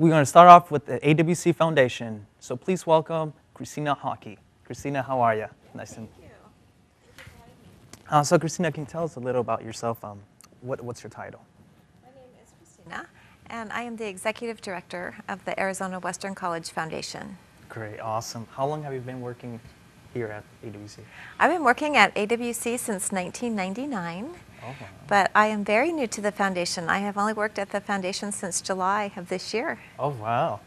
We're going to start off with the AWC Foundation. So please welcome Christina Hawkey. Christina, how are you? Nice to meet you. So Christina, can you tell us a little about yourself? What's your title? My name is Christina, and I am the Executive Director of the Arizona Western College Foundation. Great, awesome. How long have you been working here at AWC? I've been working at AWC since 1999, wow. But I am very new to the foundation. I have only worked at the foundation since July of this year. Oh, wow.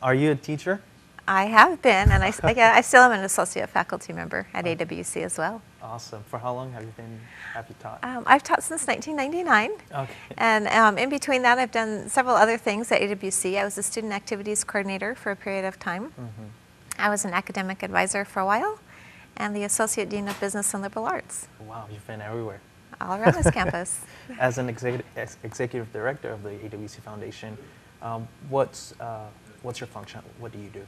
Are you a teacher? I have been, and I still am an associate faculty member at AWC as well. Awesome. For how long have you taught? I've taught since 1999. Okay. And in between that, I've done several other things at AWC. I was a student activities coordinator for a period of time. Mm-hmm. I was an academic advisor for a while, and the associate dean of business and liberal arts. Wow, you've been everywhere. All around this campus. As an executive director of the AWC Foundation, what's your function? What do you do?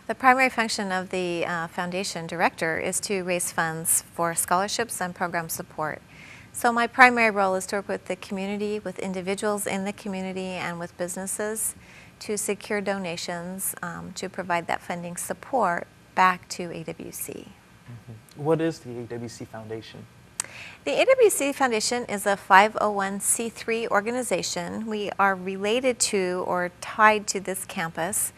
The primary function of the foundation director is to raise funds for scholarships and program support. So my primary role is to work with the community, with individuals in the community, and with businesses to secure donations to provide that funding support back to AWC. Mm-hmm. What is the AWC Foundation? The AWC Foundation is a 501c3 organization. We are related to or tied to this campus,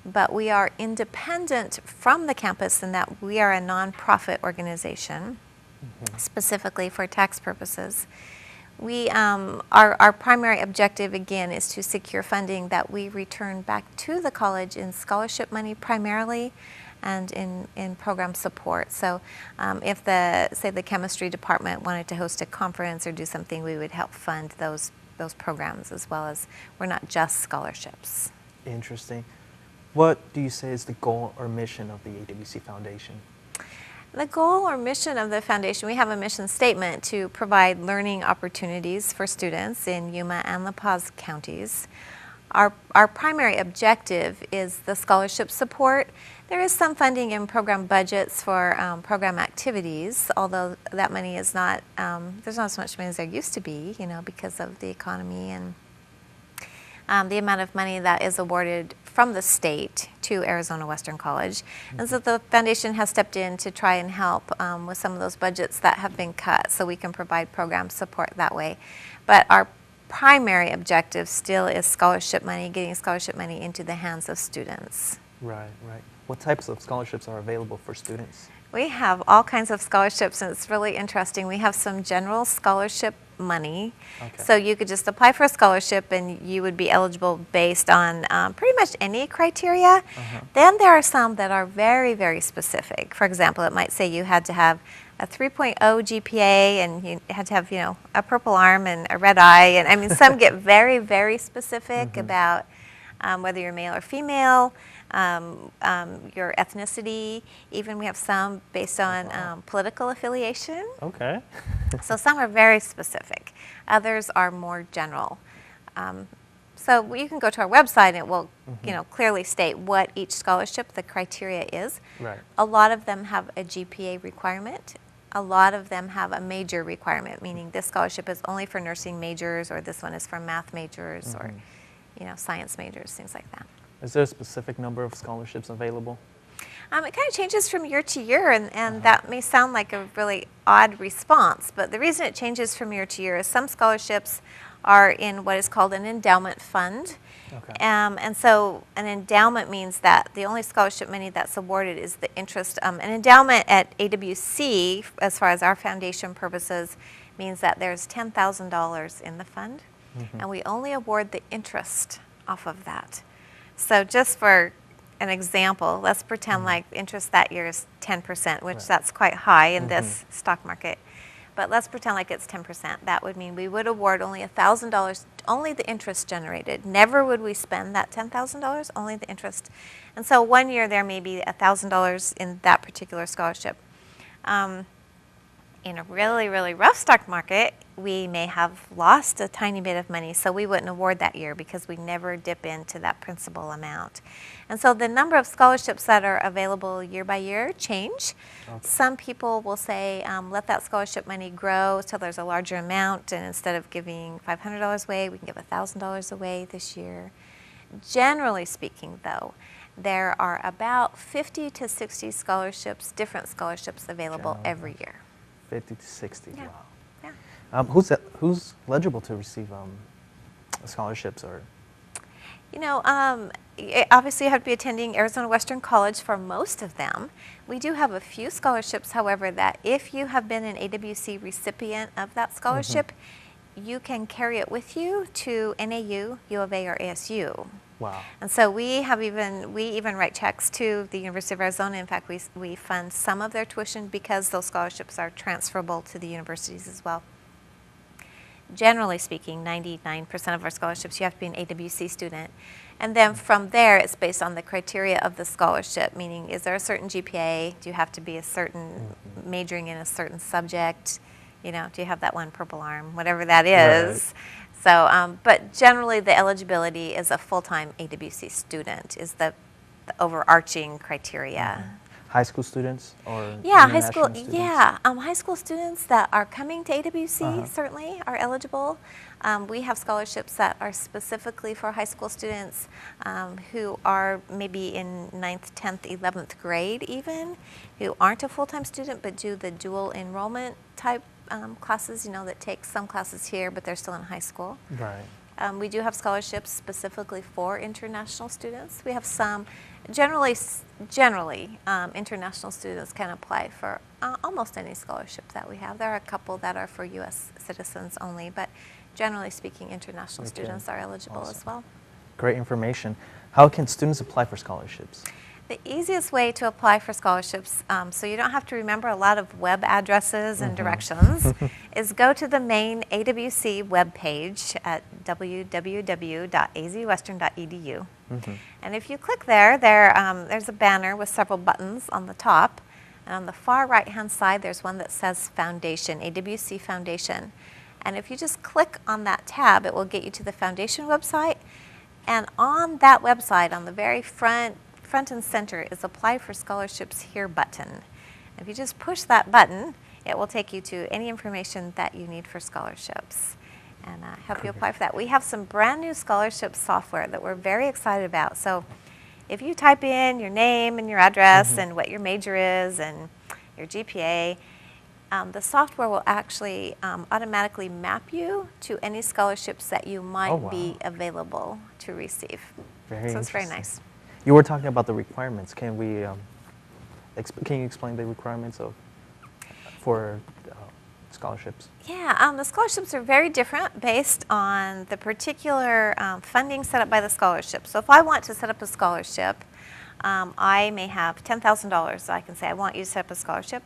but we are independent from the campus in that we are a nonprofit organization, specifically for tax purposes. We, our primary objective, again, is to secure funding that we return back to the college in scholarship money primarily, and in program support. So if say the chemistry department wanted to host a conference or do something, we would help fund those programs, as well as we're not just scholarships. Interesting. What do you say is the goal or mission of the AWC Foundation? The goal or mission of the foundation, we have a mission statement to provide learning opportunities for students in Yuma and La Paz counties. Our primary objective is the scholarship support. There is some funding in program budgets for program activities, although that money is not, there's not as much money as there used to be, because of the economy and the amount of money that is awarded from the state to Arizona Western College. Mm-hmm. And so the foundation has stepped in to try and help with some of those budgets that have been cut, so we can provide program support that way. But our primary objective still is scholarship money, getting scholarship money into the hands of students. Right, right. What types of scholarships are available for students? We have all kinds of scholarships, and it's really interesting. We have some general scholarship money. Okay. So you could just apply for a scholarship and you would be eligible based on pretty much any criteria. Then there are some that are very, very specific. For example, it might say you had to have a 3.0 GPA and you had to have, a purple arm and a red eye. And I mean, some get very, very specific about whether you're male or female, your ethnicity. Even we have some based on political affiliation. Okay. So some are very specific. Others are more general. So you can go to our website and it will, clearly state what each scholarship, the criteria is. Right. A lot of them have a GPA requirement. A lot of them have a major requirement, meaning this scholarship is only for nursing majors, or this one is for math majors, or science majors, things like that. Is there a specific number of scholarships available? It kind of changes from year to year, and that may sound like a really odd response, but the reason it changes from year to year is some scholarships are in what is called an endowment fund. Okay. And so an endowment means that the only scholarship money that's awarded is the interest. An endowment at AWC, as far as our foundation purposes, means that there's $10,000 in the fund, and we only award the interest off of that. So just for an example, let's pretend like interest that year is 10%, which that's quite high in this stock market. But let's pretend like it's 10%. That would mean we would award only $1,000, only the interest generated. Never would we spend that $10,000, only the interest. And so one year there may be $1,000 in that particular scholarship. In a really, really rough stock market, we may have lost a tiny bit of money, so we wouldn't award that year because we never dip into that principal amount. And so the number of scholarships that are available year by year change. Okay. Some people will say, let that scholarship money grow till there's a larger amount, and instead of giving $500 away, we can give $1,000 away this year. Generally speaking, though, there are about 50 to 60 scholarships, different scholarships available every year. 50 to 60, Yeah. wow. Yeah. Who's eligible to receive scholarships or? You know, obviously you have to be attending Arizona Western College for most of them. We do have a few scholarships, however, that if you have been an AWC recipient of that scholarship, you can carry it with you to NAU, U of A, or ASU. Wow. And so we even write checks to the University of Arizona. In fact, we fund some of their tuition because those scholarships are transferable to the universities as well. Generally speaking, 99% of our scholarships, you have to be an AWC student. And then from there, it's based on the criteria of the scholarship, meaning is there a certain GPA? Do you have to be a certain, majoring in a certain subject? You know, do you have that one purple arm? Whatever that is. Right. So, but generally the eligibility is a full-time AWC student is the overarching criteria. High school students or high school students? High school students that are coming to AWC certainly are eligible. We have scholarships that are specifically for high school students who are maybe in 9th, 10th, 11th grade even, who aren't a full-time student but do the dual enrollment type classes, you know, that take some classes here but they're still in high school. Right. We do have scholarships specifically for international students. We have some, generally international students can apply for almost any scholarship that we have. There are a couple that are for U.S. citizens only, but generally speaking, international students are eligible as well. Great information. How can students apply for scholarships? The easiest way to apply for scholarships, so you don't have to remember a lot of web addresses and directions, is go to the main AWC webpage at www.azwestern.edu. And if you click there's a banner with several buttons on the top. And on the far right-hand side, there's one that says Foundation, AWC Foundation. And if you just click on that tab, it will get you to the Foundation website. And on that website, on the very front and center is Apply for Scholarships Here button. If you just push that button, it will take you to any information that you need for scholarships and help you apply for that. We have some brand new scholarship software that we're very excited about. So if you type in your name and your address and what your major is and your GPA, the software will actually automatically map you to any scholarships that you might be available to receive. So it's very nice. You were talking about the requirements. Can we? Can you explain the requirements for scholarships? Yeah, the scholarships are very different based on the particular funding set up by the scholarship. So if I want to set up a scholarship, I may have $10,000. So I can say I want you to set up a scholarship.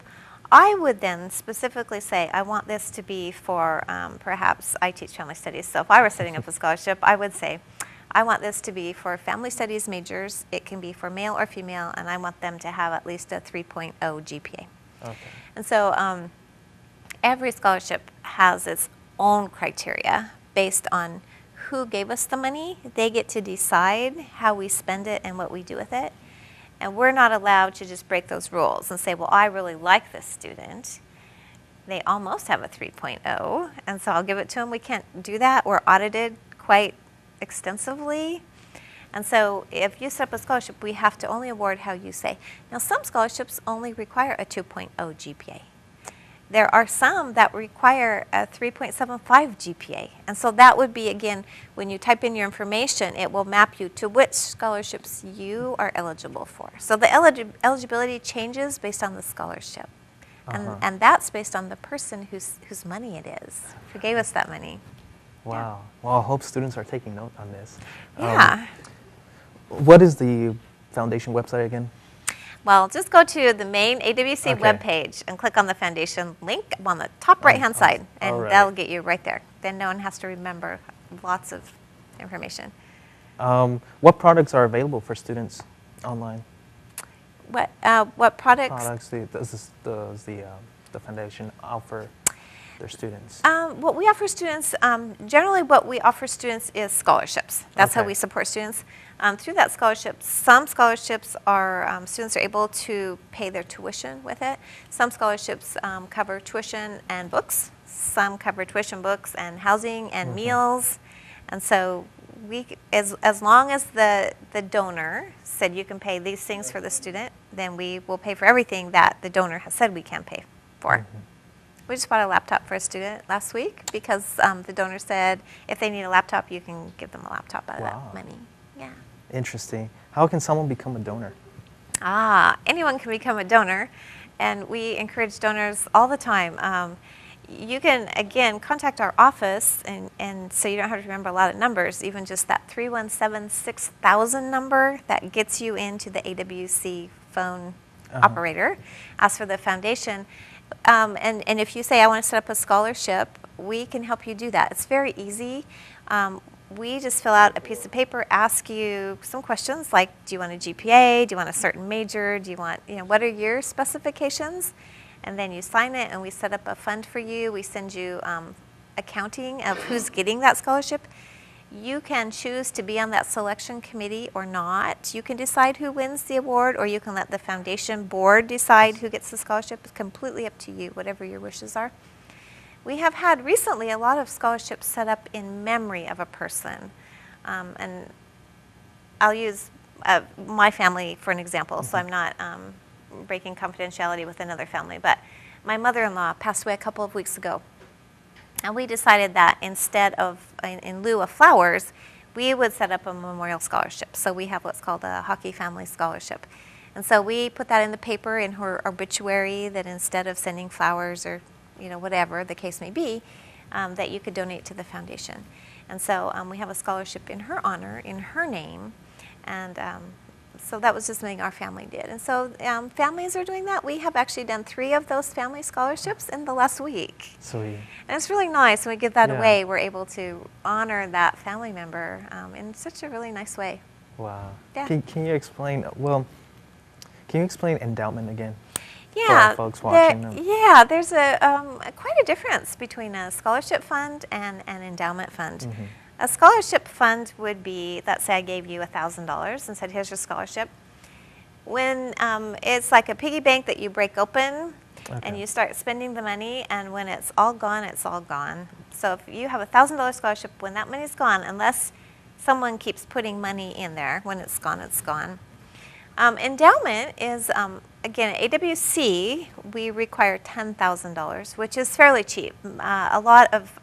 I would then specifically say I want this to be for perhaps I teach family studies. So if I were setting up a scholarship, I would say I want this to be for family studies majors. It can be for male or female, and I want them to have at least a 3.0 GPA. Okay. And so every scholarship has its own criteria based on who gave us the money. They get to decide how we spend it and what we do with it. And we're not allowed to just break those rules and say, well, I really like this student. They almost have a 3.0, and so I'll give it to them. We can't do that. We're audited quite extensively. And so if you set up a scholarship, we have to only award how you say. Now, some scholarships only require a 2.0 GPA. There are some that require a 3.75 GPA. And so that would be, again, when you type in your information, it will map you to which scholarships you are eligible for. So the eligibility changes based on the scholarship. And that's based on the person whose money it is, who gave us that money. Wow. Yeah. Well, I hope students are taking note on this. Yeah. What is the foundation website again? Well, just go to the main AWC webpage and click on the foundation link on the top right-hand side, and that'll get you right there. Then no one has to remember lots of information. What products are available for students online? What products? Products does the foundation offer their students? What we offer students, generally what we offer students is scholarships. That's how we support students. Through that scholarship, some scholarships are, students are able to pay their tuition with it. Some scholarships cover tuition and books. Some cover tuition, books, and housing and meals. And so as long as the donor said you can pay these things for the student, then we will pay for everything that the donor has said we can pay for. Mm-hmm. We just bought a laptop for a student last week because the donor said if they need a laptop, you can give them a laptop out of Wow. that money. Yeah. Interesting. How can someone become a donor? Anyone can become a donor, and we encourage donors all the time. You can, again, contact our office, and so you don't have to remember a lot of numbers, even just that 317-6000 number that gets you into the AWC phone operator. Ask for the foundation. And if you say, I want to set up a scholarship, we can help you do that. It's very easy. We just fill out a piece of paper, ask you some questions like, do you want a GPA? Do you want a certain major? Do you want, what are your specifications? And then you sign it, and we set up a fund for you. We send you accounting of who's getting that scholarship. You can choose to be on that selection committee or not. You can decide who wins the award, or you can let the foundation board decide who gets the scholarship. It's completely up to you, whatever your wishes are. We have had recently a lot of scholarships set up in memory of a person. And I'll use my family for an example, so I'm not breaking confidentiality with another family. But my mother-in-law passed away a couple of weeks ago. And we decided that instead of, in lieu of flowers, we would set up a memorial scholarship. So we have what's called a Hawkey Family Scholarship. And so we put that in the paper in her obituary that instead of sending flowers or whatever the case may be, that you could donate to the foundation. And so we have a scholarship in her honor, in her name, and so that was just something our family did. And so families are doing that. We have actually done 3 of those family scholarships in the last week. Sweet. And it's really nice when we give that away. We're able to honor that family member in such a really nice way. Wow. Yeah. Can you explain, can you explain endowment again? Yeah, for our folks watching them. There's quite a difference between a scholarship fund and an endowment fund. Mm-hmm. A scholarship fund would be, let's say I gave you $1,000 and said, here's your scholarship. When it's like a piggy bank that you break open and you start spending the money, and when it's all gone, it's all gone. So if you have a $1,000 scholarship, when that money's gone, unless someone keeps putting money in there, when it's gone, it's gone. Endowment is, again, at AWC, we require $10,000, which is fairly cheap. A lot of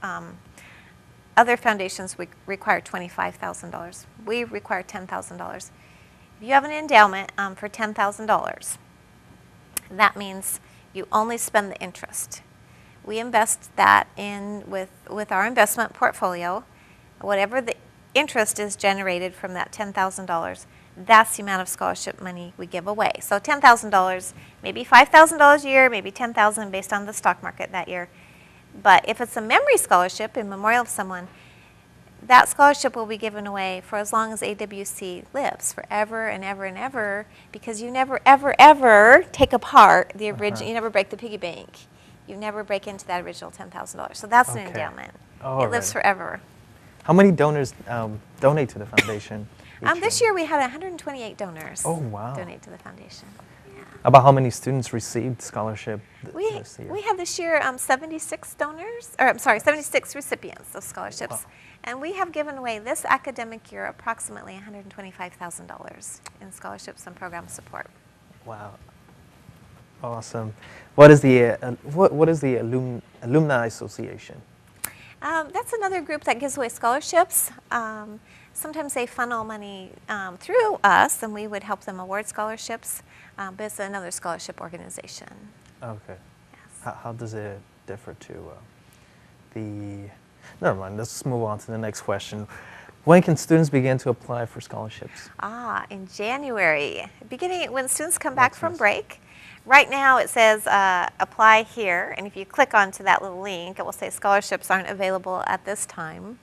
other foundations require $25,000. We require $10,000. If you have an endowment for $10,000, that means you only spend the interest. We invest that in with our investment portfolio. Whatever the interest is generated from that $10,000, that's the amount of scholarship money we give away. So $10,000, maybe $5,000 a year, maybe $10,000 based on the stock market that year. But if it's a memory scholarship in memorial of someone, that scholarship will be given away for as long as AWC lives, forever and ever and ever, because you never, ever, ever take apart the original, you never break the piggy bank. You never break into that original $10,000. So that's an endowment. It lives forever. How many donors donate to the foundation? This year we had 128 donors donate to the foundation. Yeah. About how many students received scholarship this year? We have this year 76 donors, or I'm sorry, 76 recipients of scholarships. Wow. And we have given away this academic year approximately $125,000 in scholarships and program support. Wow. Awesome. What is the Alumni Association? That's another group that gives away scholarships. Sometimes they funnel money through us, and we would help them award scholarships, but it's another scholarship organization. Okay. Yes. How does it differ to the... Never mind, let's move on to the next question. When can students begin to apply for scholarships? In January, beginning when students come back from break. Right now it says apply here, and if you click onto that little link, it will say scholarships aren't available at this time.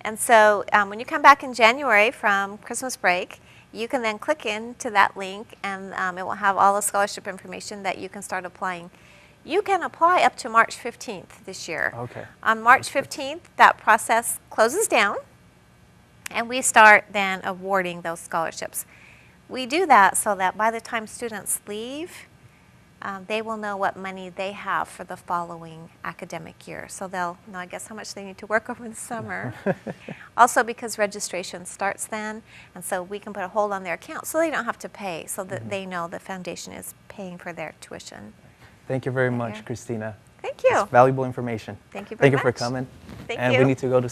And so when you come back in January from Christmas break, you can then click into that link, and it will have all the scholarship information that you can start applying. You can apply up to March 15th this year. Okay. On March 15th, that process closes down, and we start then awarding those scholarships. We do that so that by the time students leave, they will know what money they have for the following academic year. So they'll know, I guess, how much they need to work over the summer. Also because registration starts then, and so we can put a hold on their account so they don't have to pay, so that they know the foundation is paying for their tuition. Thank you very much, Christina. Thank you. It's valuable information. Thank you very much. Thank you for coming. Thank and you. we need to go to